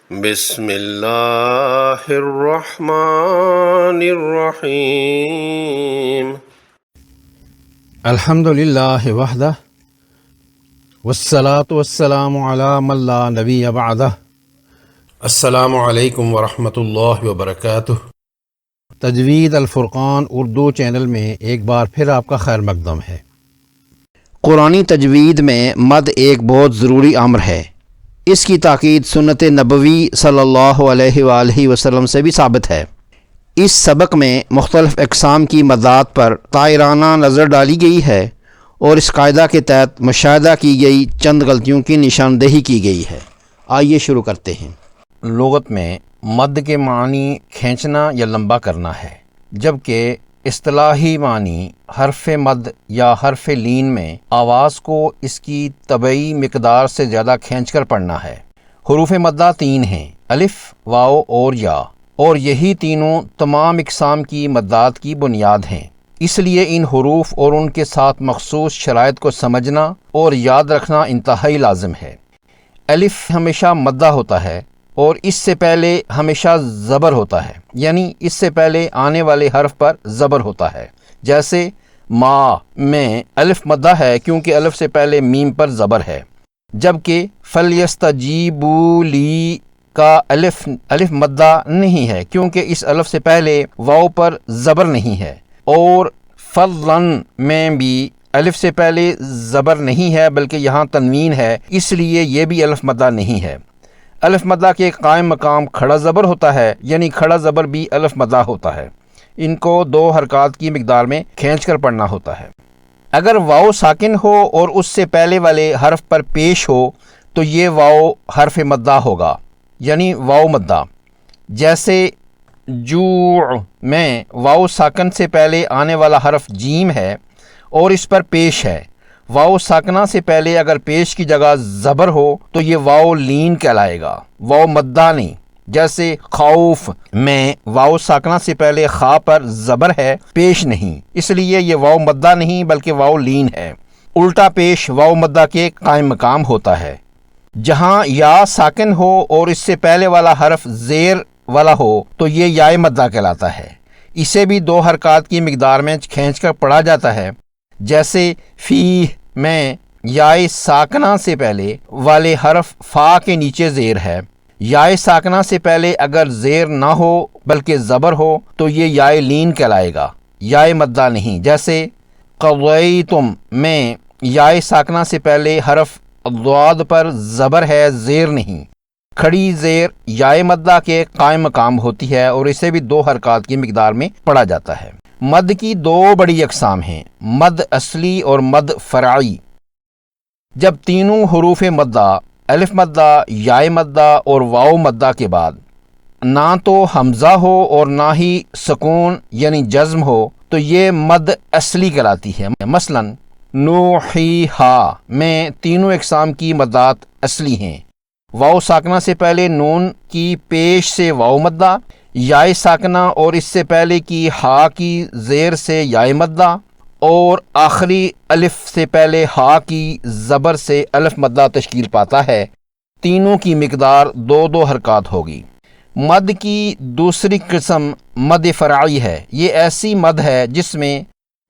بسم اللہ الرحمن الرحیم۔ الحمد للہ وحدہ والصلاة والسلام علی من لا نبی بعدہ۔ السلام علیکم ورحمۃ اللہ وبرکاتہ۔ تجوید الفرقان اردو چینل میں ایک بار پھر آپ کا خیر مقدم ہے۔ قرآنی تجوید میں مد ایک بہت ضروری امر ہے۔ اس کی تاکید سنت نبوی صلی اللہ علیہ وآلہ وسلم سے بھی ثابت ہے۔ اس سبق میں مختلف اقسام کی مدات پر طائرانہ نظر ڈالی گئی ہے اور اس قاعدہ کے تحت مشاہدہ کی گئی چند غلطیوں کی نشاندہی کی گئی ہے۔ آئیے شروع کرتے ہیں۔ لغت میں مد کے معنی کھینچنا یا لمبا کرنا ہے، جبکہ اصطلاحی معنی حرف مد یا حرف لین میں آواز کو اس کی طبعی مقدار سے زیادہ کھینچ کر پڑھنا ہے۔ حروف مدہ 3 ہیں، الف، واو اور یا، اور یہی تینوں تمام اقسام کی مدات کی بنیاد ہیں۔ اس لیے ان حروف اور ان کے ساتھ مخصوص شرائط کو سمجھنا اور یاد رکھنا انتہائی لازم ہے۔ الف ہمیشہ مدہ ہوتا ہے اور اس سے پہلے ہمیشہ زبر ہوتا ہے، یعنی اس سے پہلے آنے والے حرف پر زبر ہوتا ہے۔ جیسے ما میں الف مدہ ہے کیونکہ الف سے پہلے میم پر زبر ہے، جبکہ فلیستجیبوا لی کا الف مدہ نہیں ہے کیونکہ اس الف سے پہلے واو پر زبر نہیں ہے، اور فضلاً میں بھی الف سے پہلے زبر نہیں ہے بلکہ یہاں تنوین ہے، اس لیے یہ بھی الف مدہ نہیں ہے۔ الف مدہ کے قائم مقام کھڑا زبر ہوتا ہے، یعنی کھڑا زبر بھی الف مدہ ہوتا ہے۔ ان کو 2 حرکات کی مقدار میں کھینچ کر پڑھنا ہوتا ہے۔ اگر واو ساکن ہو اور اس سے پہلے والے حرف پر پیش ہو تو یہ واو حرف مدہ ہوگا، یعنی واو مدہ۔ جیسے جوع میں واو ساکن سے پہلے آنے والا حرف جیم ہے اور اس پر پیش ہے۔ واو ساکنہ سے پہلے اگر پیش کی جگہ زبر ہو تو یہ واو لین کہلائے گا، واو مدہ نہیں۔ جیسے خوف میں واو ساکنہ سے پہلے خا پر زبر ہے، پیش نہیں، اس لیے یہ واو مدہ نہیں بلکہ واو لین ہے۔ الٹا پیش واو مدہ کے قائم مقام ہوتا ہے۔ جہاں یا ساکن ہو اور اس سے پہلے والا حرف زیر والا ہو تو یہ یائے مدہ کہلاتا ہے۔ اسے بھی 2 حرکات کی مقدار میں کھینچ کر پڑھا جاتا ہے۔ جیسے فیہ میں یائے ساکنہ سے پہلے والے حرف فا کے نیچے زیر ہے۔ یائے ساکنہ سے پہلے اگر زیر نہ ہو بلکہ زبر ہو تو یہ یائے لین کہلائے گا، یائے مدہ نہیں۔ جیسے قضیتم میں یائے ساکنہ سے پہلے حرف ضاد پر زبر ہے، زیر نہیں۔ کھڑی زیر یائے مدہ کے قائم مقام ہوتی ہے اور اسے بھی 2 حرکات کی مقدار میں پڑھا جاتا ہے۔ مد کی 2 بڑی اقسام ہیں، مد اصلی اور مد فرعی۔ جب تینوں حروف مدہ الف مدہ، یائے مدہ اور واو مدہ کے بعد نہ تو حمزہ ہو اور نہ ہی سکون یعنی جزم ہو تو یہ مد اصلی کہلاتی ہے۔ مثلا نوحیہا میں تینوں اقسام کی مدات اصلی ہیں۔ واو ساکنہ سے پہلے نون کی پیش سے واو مدہ، یائے ساکنہ اور اس سے پہلے کی ہا کی زیر سے یائے مدہ، اور آخری الف سے پہلے ہا کی زبر سے الف مدہ تشکیل پاتا ہے۔ تینوں کی مقدار 2 حرکات ہوگی۔ مد کی دوسری قسم مد فرعی ہے۔ یہ ایسی مد ہے جس میں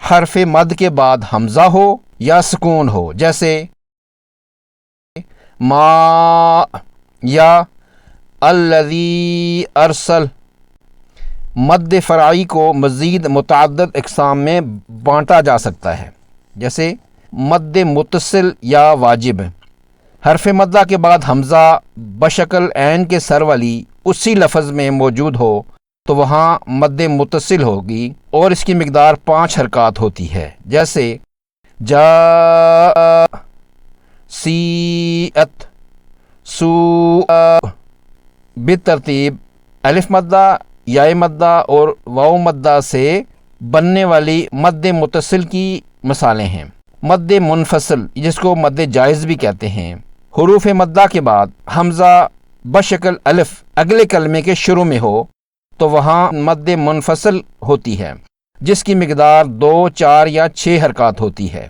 حرف مد کے بعد حمزہ ہو یا سکون ہو، جیسے ما یا الذی ارسل۔ مد فرعی کو مزید متعدد اقسام میں بانٹا جا سکتا ہے، جیسے مد متصل یا واجب۔ حرف مدہ کے بعد حمزہ بشکل عین کے سر والی اسی لفظ میں موجود ہو تو وہاں مد متصل ہوگی اور اس کی مقدار 5 حرکات ہوتی ہے، جیسے جاء، سیئت، سوء۔ بالترتیب الف مدہ، یائے مدہ اور واو مدہ سے بننے والی مد متصل کی مثالیں ہیں۔ مد منفصل جس کو مد جائز بھی کہتے ہیں، حروف مدہ کے بعد حمزہ بشکل الف اگلے کلمے کے شروع میں ہو تو وہاں مد منفصل ہوتی ہے، جس کی مقدار 2، 4 یا 6 حرکات ہوتی ہے۔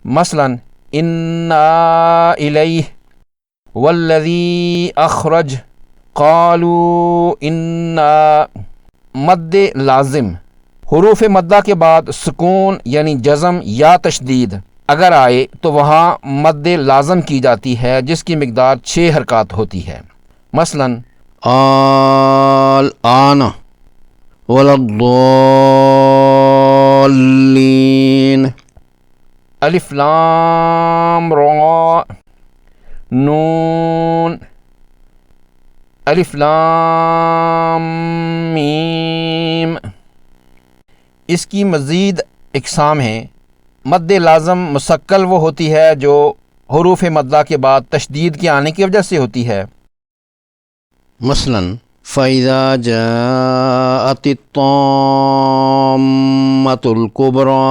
مثلا انا الیہ والذی اخرج قالوا انا مد لازم، حروف مدہ کے بعد سکون یعنی جزم یا تشدید اگر آئے تو وہاں مد لازم کی جاتی ہے جس کی مقدار 6 حرکات ہوتی ہے۔ مثلا الآن ولا الضالین، الف لام را نون، الف لام میم۔ اس کی مزید اقسام ہیں۔ مد لازم مسکل وہ ہوتی ہے جو حروف مدہ کے بعد تشدید کے آنے کی وجہ سے ہوتی ہے۔ مثلا فَإِذَا جَاءَتِ الطَّامَّةُ الْكُبْرَى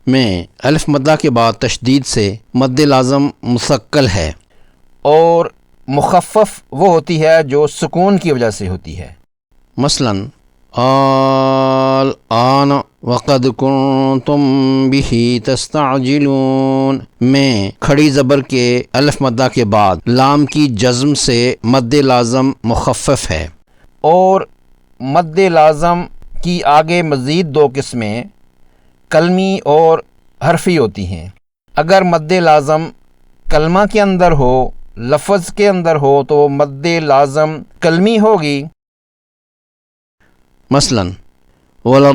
میں الف مدہ کے بعد تشدید سے مد لازم مسکل ہے، اور مخفف وہ ہوتی ہے جو سکون کی وجہ سے ہوتی ہے۔ مثلا الآن وقد کنتم بہ تستعجلون میں کھڑی زبر کے الف مدہ کے بعد لام کی جزم سے مد لازم مخفف ہے۔ اور مد لازم کی آگے مزید 2 قسمیں کلمی اور حرفی ہوتی ہیں۔ اگر مد لازم کلمہ کے اندر ہو، لفظ کے اندر ہو تو مد لازم کلمی ہوگی۔ مثلا ولا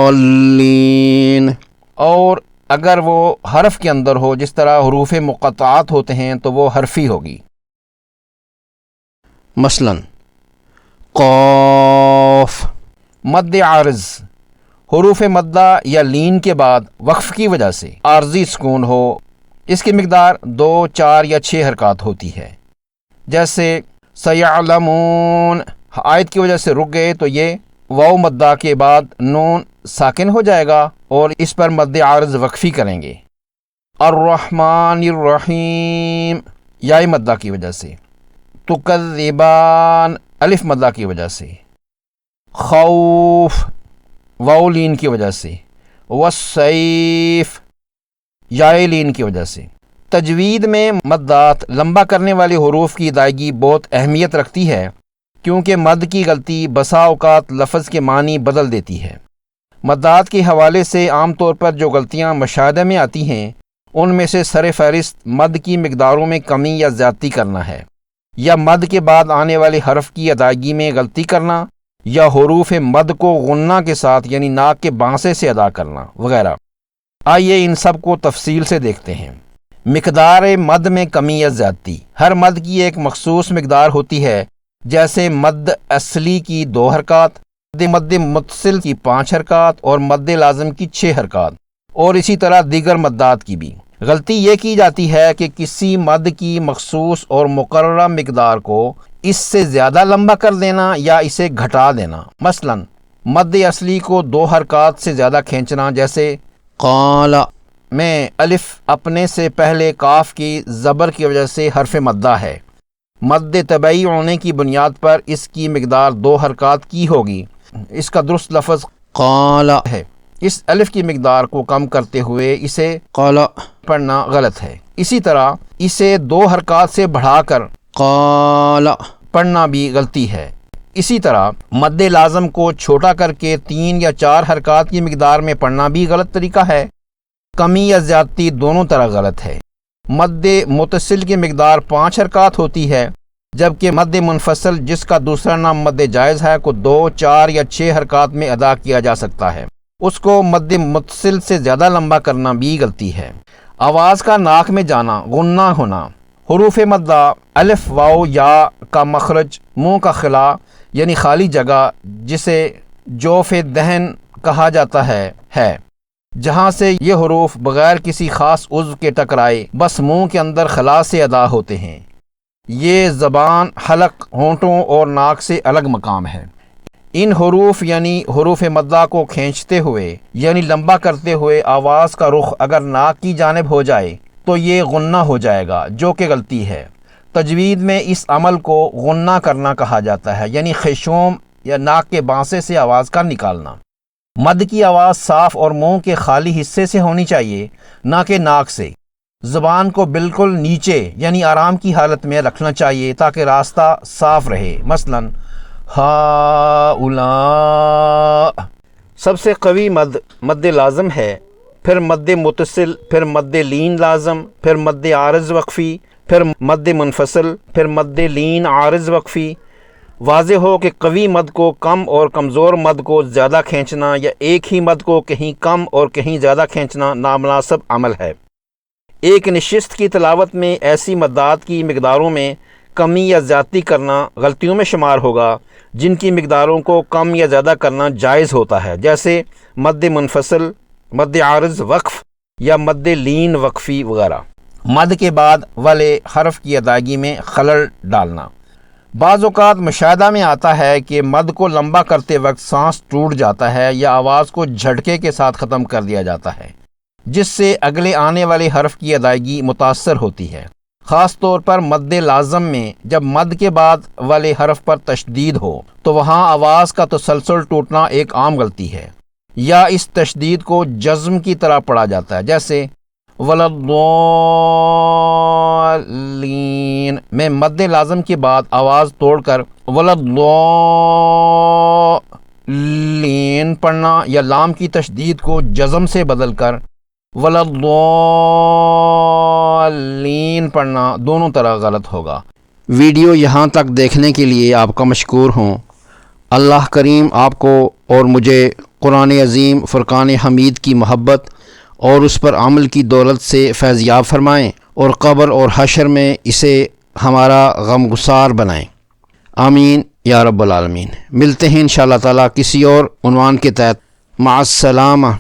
الضالین، اور اگر وہ حرف کے اندر ہو جس طرح حروف مقطعات ہوتے ہیں تو وہ حرفی ہوگی۔ مثلا قاف مد عارض، حروف مدہ یا لین کے بعد وقف کی وجہ سے عارضی سکون ہو، اس کی مقدار 2، 4 یا 6 حرکات ہوتی ہے۔ جیسے سیعلمون، آیت کی وجہ سے رک گئے تو یہ واو مدہ کے بعد نون ساکن ہو جائے گا اور اس پر مد عارض وقفی کریں گے۔ الرحمن الرحیم یا مدہ کی وجہ سے، تکذبان الف مدہ کی وجہ سے، خوف واو لین کی وجہ سے، والسیف یا لین کی وجہ سے۔ تجوید میں مدات لمبا کرنے والے حروف کی ادائیگی بہت اہمیت رکھتی ہے، کیونکہ مد کی غلطی بسا اوقات لفظ کے معنی بدل دیتی ہے۔ مدات کے حوالے سے عام طور پر جو غلطیاں مشاہدے میں آتی ہیں ان میں سے سر فہرست مد کی مقداروں میں کمی یا زیادتی کرنا ہے، یا مد کے بعد آنے والے حرف کی ادائیگی میں غلطی کرنا، یا حروف مد کو غنہ کے ساتھ یعنی ناک کے بانسے سے ادا کرنا وغیرہ۔ آئیے ان سب کو تفصیل سے دیکھتے ہیں۔ مقدار مد میں کمی یا زیادتی، ہر مد کی ایک مخصوص مقدار ہوتی ہے، جیسے مد اصلی کی 2 حرکات، مد متصل کی 5 حرکات اور مد لازم کی 6 حرکات، اور اسی طرح دیگر مدات کی بھی۔ غلطی یہ کی جاتی ہے کہ کسی مد کی مخصوص اور مقررہ مقدار کو اس سے زیادہ لمبا کر دینا یا اسے گھٹا دینا۔ مثلا مد اصلی کو 2 حرکات سے زیادہ کھینچنا، جیسے قال میں الف اپنے سے پہلے کاف کی زبر کی وجہ سے حرف مدہ ہے، مد طبعی ہونے کی بنیاد پر اس کی مقدار 2 حرکات کی ہوگی۔ اس کا درست لفظ قال ہے، اس الف کی مقدار کو کم کرتے ہوئے اسے قال پڑھنا غلط ہے۔ اسی طرح اسے 2 حرکات سے بڑھا کر قال پڑھنا بھی غلطی ہے۔ اسی طرح مد لازم کو چھوٹا کر کے 3 یا 4 حرکات کی مقدار میں پڑھنا بھی غلط طریقہ ہے۔ کمی یا زیادتی دونوں طرح غلط ہے۔ مد متصل کی مقدار 5 حرکات ہوتی ہے، جبکہ مد منفصل جس کا دوسرا نام مد جائز ہے کو 2، 4 یا 6 حرکات میں ادا کیا جا سکتا ہے، اس کو مد متصل سے زیادہ لمبا کرنا بھی غلطی ہے۔ آواز کا ناک میں جانا، غنہ ہونا، حروف مدہ الف واو یا کا مخرج منہ کا خلا یعنی خالی جگہ جسے جوف دہن کہا جاتا ہے جہاں سے یہ حروف بغیر کسی خاص عضو کے ٹکرائے بس منہ کے اندر خلا سے ادا ہوتے ہیں۔ یہ زبان، حلق، ہونٹوں اور ناک سے الگ مقام ہے۔ ان حروف یعنی حروف مدہ کو کھینچتے ہوئے یعنی لمبا کرتے ہوئے آواز کا رخ اگر ناک کی جانب ہو جائے تو یہ غنہ ہو جائے گا، جو کہ غلطی ہے۔ تجوید میں اس عمل کو غنہ کرنا کہا جاتا ہے، یعنی خیشوم یا ناک کے بانسے سے آواز کا نکالنا۔ مد کی آواز صاف اور منہ کے خالی حصے سے ہونی چاہیے، نہ کہ ناک سے۔ زبان کو بالکل نیچے یعنی آرام کی حالت میں رکھنا چاہیے تاکہ راستہ صاف رہے۔ مثلا ہاؤلا، سب سے قوی مد مد لازم ہے، پھر مد متصل، پھر مد لین لازم، پھر مد عارض وقفی، پھر مد منفصل، پھر مد لین عارض وقفی۔ واضح ہو کہ قوی مد کو کم اور کمزور مد کو زیادہ کھینچنا یا ایک ہی مد کو کہیں کم اور کہیں زیادہ کھینچنا نامناسب عمل ہے۔ ایک نشست کی تلاوت میں ایسی مدات کی مقداروں میں کمی یا زیادتی کرنا غلطیوں میں شمار ہوگا جن کی مقداروں کو کم یا زیادہ کرنا جائز ہوتا ہے، جیسے مد منفصل، مد عارض وقف یا مد لین وقفی وغیرہ۔ مد کے بعد والے حرف کی ادائیگی میں خلل ڈالنا۔ بعض اوقات مشاہدہ میں آتا ہے کہ مد کو لمبا کرتے وقت سانس ٹوٹ جاتا ہے یا آواز کو جھٹکے کے ساتھ ختم کر دیا جاتا ہے، جس سے اگلے آنے والے حرف کی ادائیگی متاثر ہوتی ہے۔ خاص طور پر مد لازم میں جب مد کے بعد والے حرف پر تشدید ہو تو وہاں آواز کا تسلسل ٹوٹنا ایک عام غلطی ہے، یا اس تشدید کو جزم کی طرح پڑھا جاتا ہے، جیسے وَلَضَّالِّينَ میں مد لازم کے بعد آواز توڑ کر وَلَضَّالِّينَ پڑھنا یا لام کی تشدید کو جزم سے بدل کر وَلَضَّالِّينَ پڑھنا دونوں طرح غلط ہوگا۔ ویڈیو یہاں تک دیکھنے کے لیے آپ کا مشکور ہوں۔ اللہ کریم آپ کو اور مجھے قرآن عظیم فرقان حمید کی محبت اور اس پر عمل کی دولت سے فیضیاب فرمائیں اور قبر اور حشر میں اسے ہمارا غمگسار بنائیں، آمین یا رب العالمین۔ ملتے ہیں انشاءاللہ تعالیٰ کسی اور عنوان کے تحت۔ مع السلامہ۔